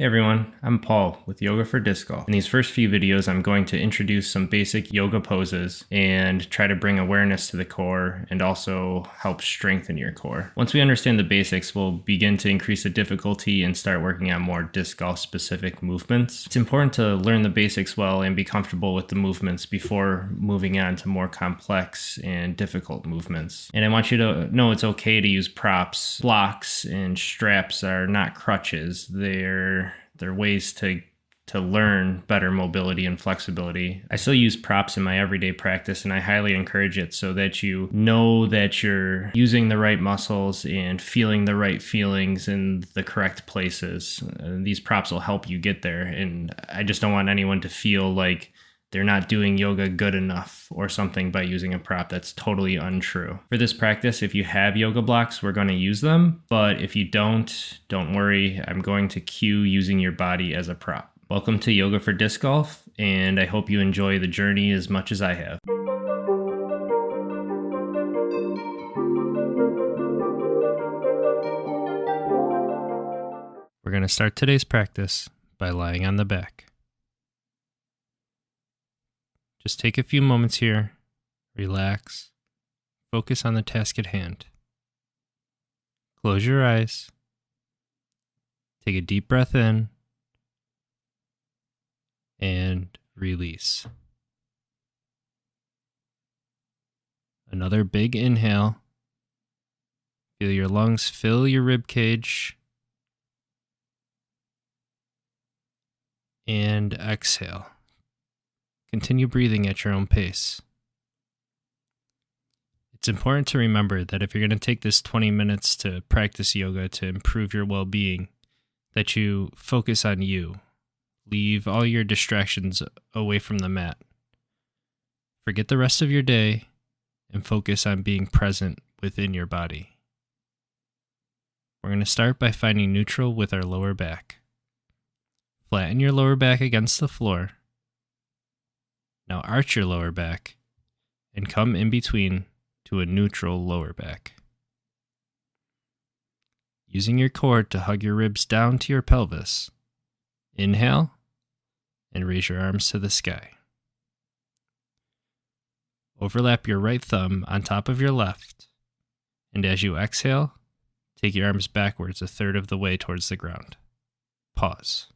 Hey everyone, I'm Paul with Yoga for Disc Golf. In these first few videos, I'm going to introduce some basic yoga poses and try to bring awareness to the core and also help strengthen your core. Once we understand the basics, we'll begin to increase the difficulty and start working on more disc golf specific movements. It's important to learn the basics well and be comfortable with the movements before moving on to more complex and difficult movements. And I want you to know it's okay to use props. Blocks and straps are not crutches. They're ways to learn better mobility and flexibility. I still use props in my everyday practice, and I highly encourage it so that you know that you're using the right muscles and feeling the right feelings in the correct places. These props will help you get there, and I just don't want anyone to feel like they're not doing yoga good enough or something by using a prop. That's totally untrue. For this practice, if you have yoga blocks, we're going to use them. But if you don't worry. I'm going to cue using your body as a prop. Welcome to Yoga for Disc Golf, and I hope you enjoy the journey as much as I have. We're going to start today's practice by lying on the back. Just take a few moments here, relax, focus on the task at hand. Close your eyes, take a deep breath in, and release. Another big inhale. Feel your lungs fill your rib cage. And exhale. Continue breathing at your own pace. It's important to remember that if you're going to take this 20 minutes to practice yoga to improve your well-being, that you focus on you. Leave all your distractions away from the mat. Forget the rest of your day and focus on being present within your body. We're going to start by finding neutral with our lower back. Flatten your lower back against the floor. Now arch your lower back and come in between to a neutral lower back. Using your core to hug your ribs down to your pelvis, inhale and raise your arms to the sky. Overlap your right thumb on top of your left, and as you exhale, take your arms backwards a third of the way towards the ground. Pause.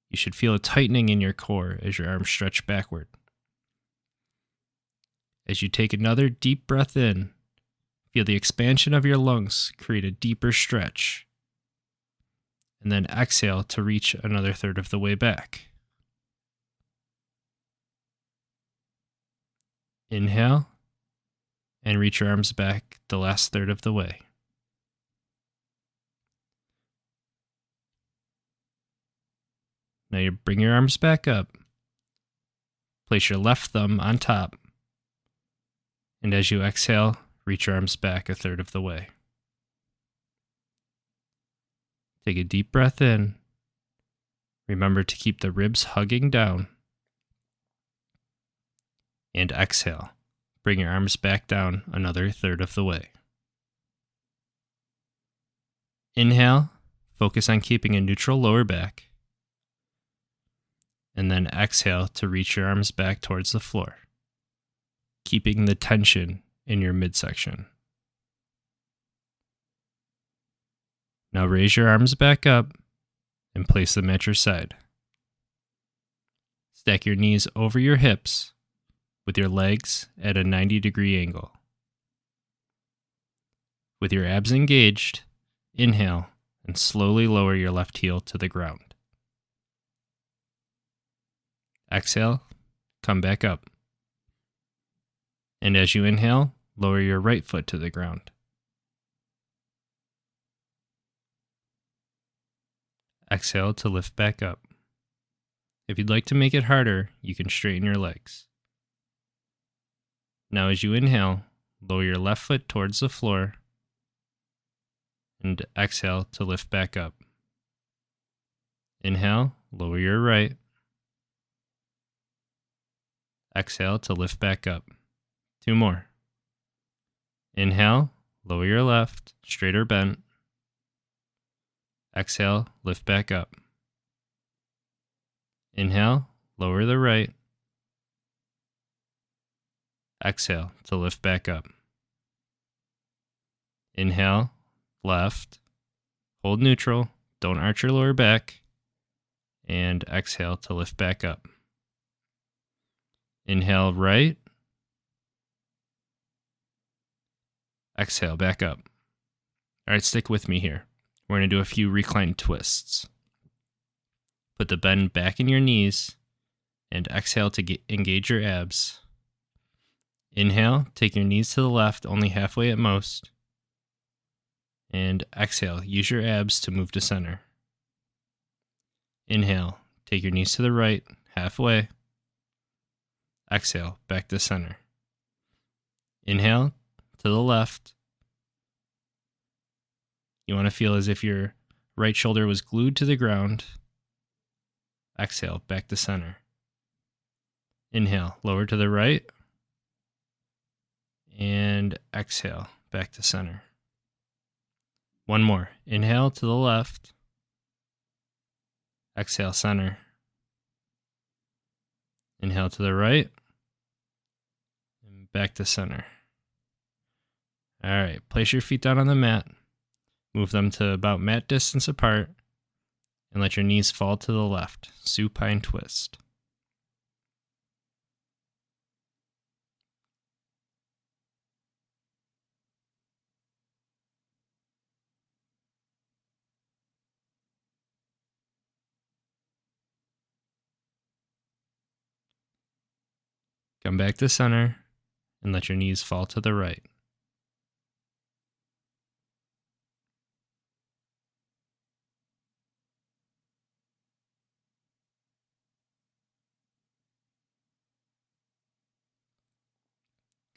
You should feel a tightening in your core as your arms stretch backward. As you take another deep breath in, feel the expansion of your lungs create a deeper stretch. And then exhale to reach another third of the way back. Inhale and reach your arms back the last third of the way. Now you bring your arms back up. Place your left thumb on top. And as you exhale, reach your arms back a third of the way. Take a deep breath in. Remember to keep the ribs hugging down. And exhale. Bring your arms back down another third of the way. Inhale. Focus on keeping a neutral lower back. And then exhale to reach your arms back towards the floor, keeping the tension in your midsection. Now raise your arms back up and place them at your side. Stack your knees over your hips with your legs at a 90-degree angle. With your abs engaged, inhale and slowly lower your left heel to the ground. Exhale, come back up. And as you inhale, lower your right foot to the ground. Exhale to lift back up. If you'd like to make it harder, you can straighten your legs. Now as you inhale, lower your left foot towards the floor and exhale to lift back up. Inhale, lower your right. Exhale to lift back up. 2 more. Inhale, lower your left, straight or bent. Exhale, lift back up. Inhale, lower the right. Exhale to lift back up. Inhale, left. Hold neutral. Don't arch your lower back. And exhale to lift back up. Inhale, right. Exhale, back up. All right, stick with me here. We're going to do a few reclined twists. Put the bend back in your knees and exhale to engage your abs. Inhale, take your knees to the left, only halfway at most. And exhale, use your abs to move to center. Inhale, take your knees to the right, halfway. Exhale, back to center. Inhale, to the left. You want to feel as if your right shoulder was glued to the ground. Exhale, back to center. Inhale, lower to the right. And exhale, back to center. One more. Inhale to the left. Exhale, center. Inhale to the right. And back to center. All right, place your feet down on the mat. Move them to about mat distance apart. And let your knees fall to the left. Supine twist. Come back to center and let your knees fall to the right.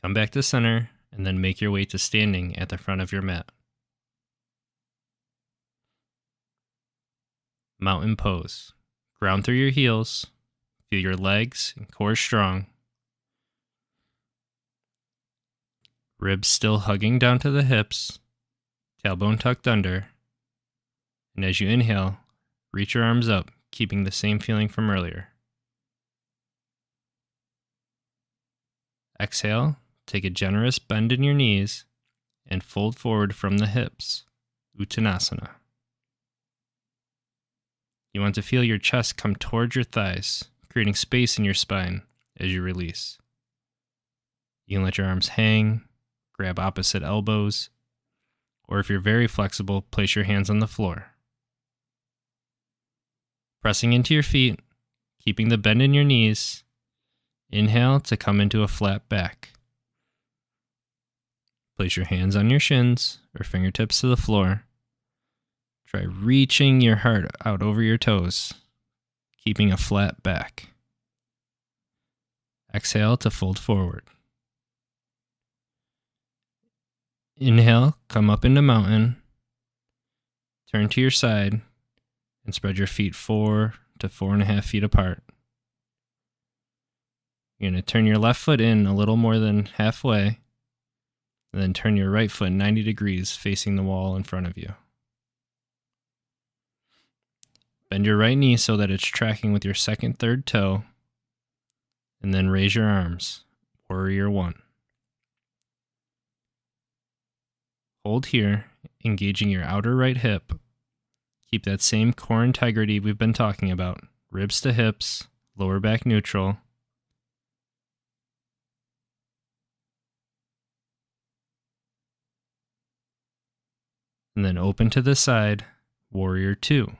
Come back to center and then make your way to standing at the front of your mat. Mountain pose. Ground through your heels. Feel your legs and core strong. Ribs still hugging down to the hips. Tailbone tucked under. And as you inhale, reach your arms up, keeping the same feeling from earlier. Exhale, take a generous bend in your knees and fold forward from the hips, Uttanasana. You want to feel your chest come towards your thighs, creating space in your spine as you release. You can let your arms hang, grab opposite elbows, or if you're very flexible, place your hands on the floor. Pressing into your feet, keeping the bend in your knees, inhale to come into a flat back. Place your hands on your shins or fingertips to the floor. Try reaching your heart out over your toes, keeping a flat back. Exhale to fold forward. Inhale, come up into mountain. Turn to your side and spread your feet 4 to 4.5 feet apart. You're going to turn your left foot in a little more than halfway, and then turn your right foot 90 degrees facing the wall in front of you. Bend your right knee so that it's tracking with your second, third toe, and then raise your arms, Warrior 1. Hold here, engaging your outer right hip. Keep that same core integrity we've been talking about. Ribs to hips, lower back neutral. And then open to the side, Warrior 2.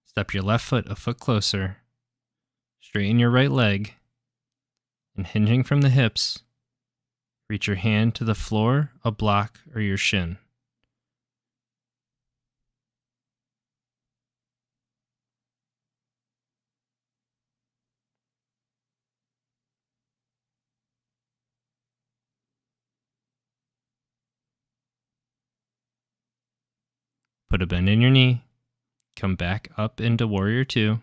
Step your left foot a foot closer. Straighten your right leg. And hinging from the hips, reach your hand to the floor, a block, or your shin. Put a bend in your knee. Come back up into Warrior 2.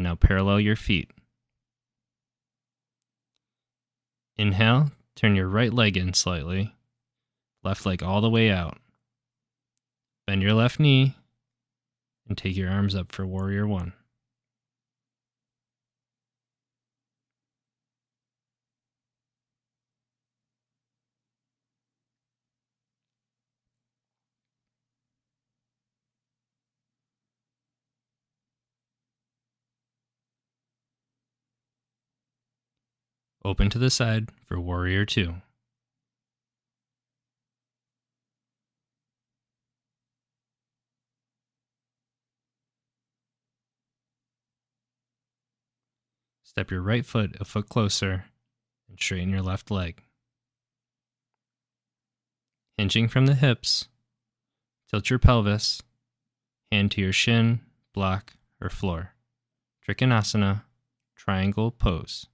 Now parallel your feet. Inhale, turn your right leg in slightly, left leg all the way out. Bend your left knee and take your arms up for Warrior One. Open to the side for Warrior Two. Step your right foot a foot closer and straighten your left leg. Hinging from the hips, tilt your pelvis, hand to your shin, block, or floor. Trikonasana, triangle pose.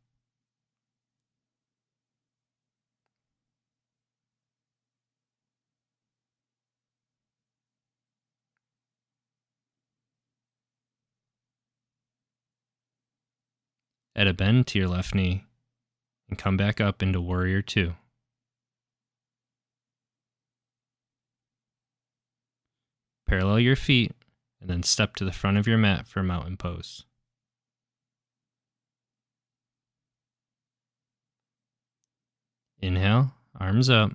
Add a bend to your left knee and come back up into Warrior Two. Parallel your feet and then step to the front of your mat for mountain pose. Inhale, arms up.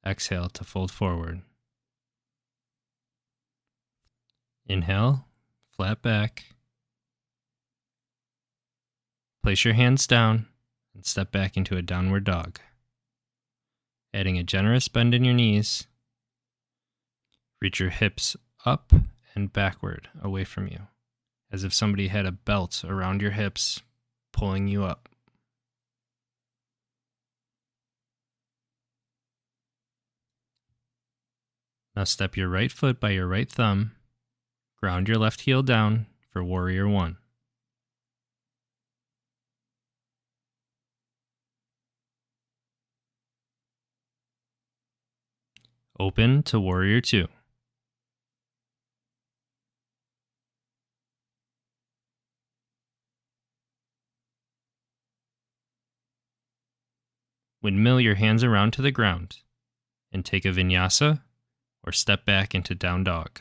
Exhale to fold forward. Inhale, flat back. Place your hands down and step back into a downward dog. Adding a generous bend in your knees. Reach your hips up and backward away from you, as if somebody had a belt around your hips, pulling you up. Now step your right foot by your right thumb, ground your left heel down for Warrior One. Open to Warrior Two. Windmill your hands around to the ground and take a Vinyasa or step back into Down Dog.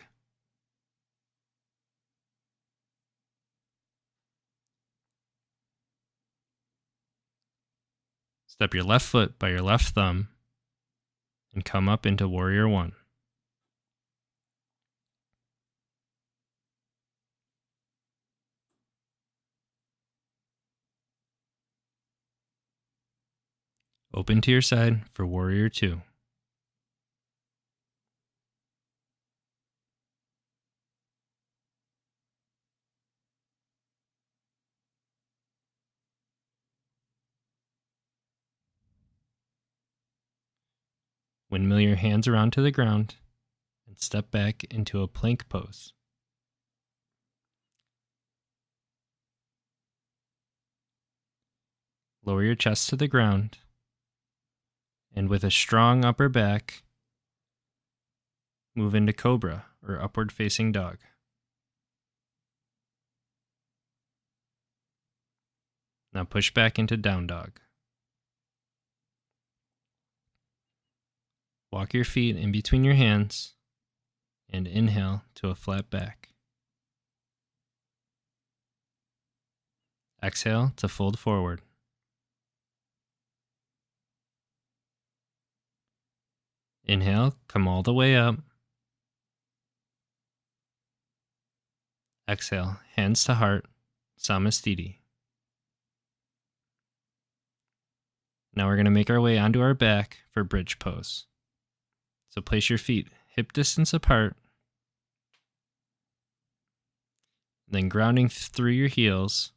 Step your left foot by your left thumb and come up into Warrior One. Open to your side for Warrior Two. Windmill your hands around to the ground and step back into a plank pose. Lower your chest to the ground, and with a strong upper back, move into Cobra or Upward Facing Dog. Now push back into Down Dog. Walk your feet in between your hands and inhale to a flat back. Exhale to fold forward. Inhale, come all the way up. Exhale, hands to heart, Samastiti. Now we're going to make our way onto our back for bridge pose. So place your feet hip distance apart, then grounding through your heels,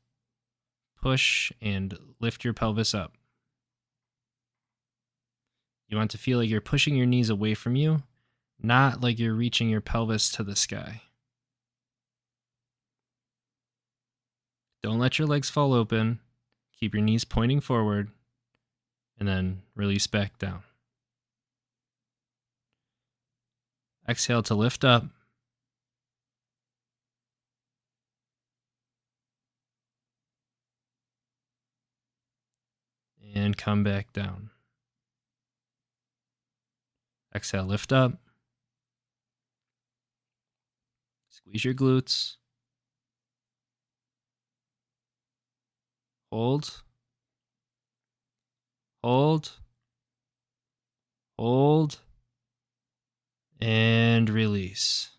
push and lift your pelvis up. You want to feel like you're pushing your knees away from you, not like you're reaching your pelvis to the sky. Don't let your legs fall open. Keep your knees pointing forward, and then release back down. Exhale to lift up. and come back down. Exhale, lift up. Squeeze your glutes. Hold. Hold. Hold. And release.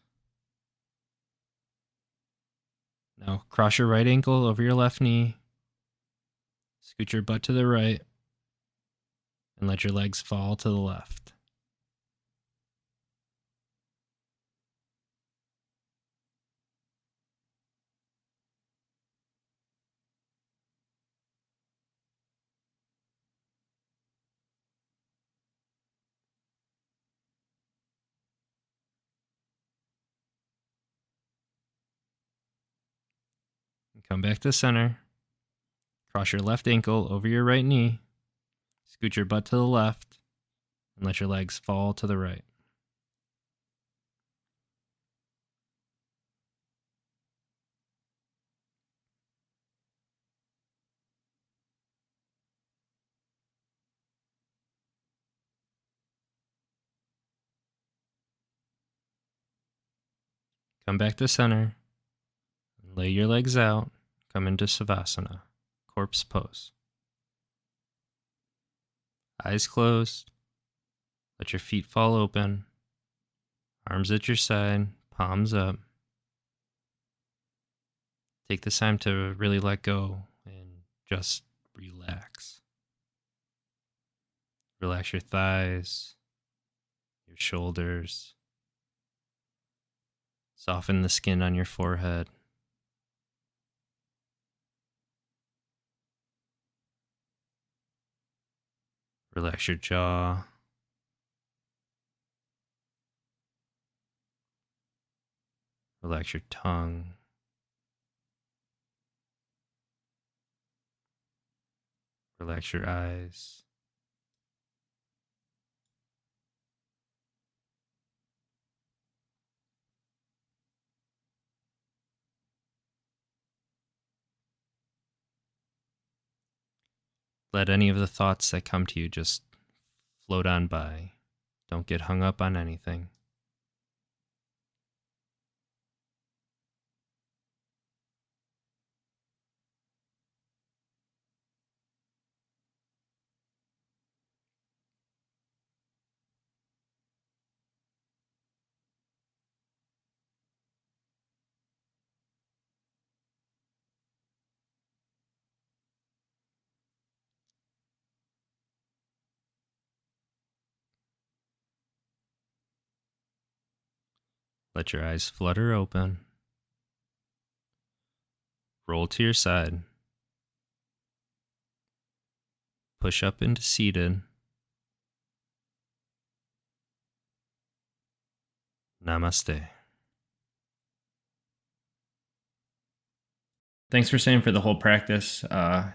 Now cross your right ankle over your left knee. Scoot your butt to the right. And let your legs fall to the left. Come back to center. Cross your left ankle over your right knee. Scoot your butt to the left. And let your legs fall to the right. Come back to center. Lay your legs out. Come into Savasana, corpse pose. Eyes closed. Let your feet fall open. Arms at your side, palms up. Take this time to really let go and just relax. Relax your thighs, your shoulders. Soften the skin on your forehead. Relax your jaw. Relax your tongue. Relax your eyes. Let any of the thoughts that come to you just float on by. Don't get hung up on anything. Let your eyes flutter open. Roll to your side. Push up into seated. Namaste. Thanks for staying for the whole practice.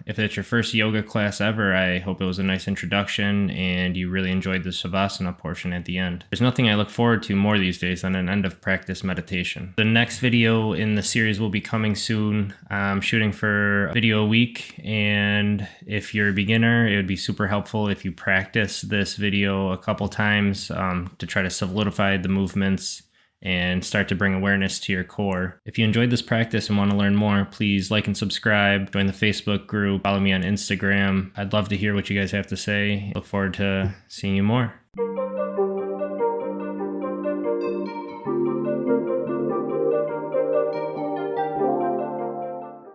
If it's your first yoga class ever, I hope it was a nice introduction and you really enjoyed the Savasana portion at the end. There's nothing I look forward to more these days than an end of practice meditation. The next video in the series will be coming soon. I'm shooting for a video a week, and if you're a beginner, it would be super helpful if you practice this video a couple times to try to solidify the movements and start to bring awareness to your core. If you enjoyed this practice and want to learn more, please like and subscribe, join the Facebook group, follow me on Instagram. I'd love to hear what you guys have to say. Look forward to seeing you more.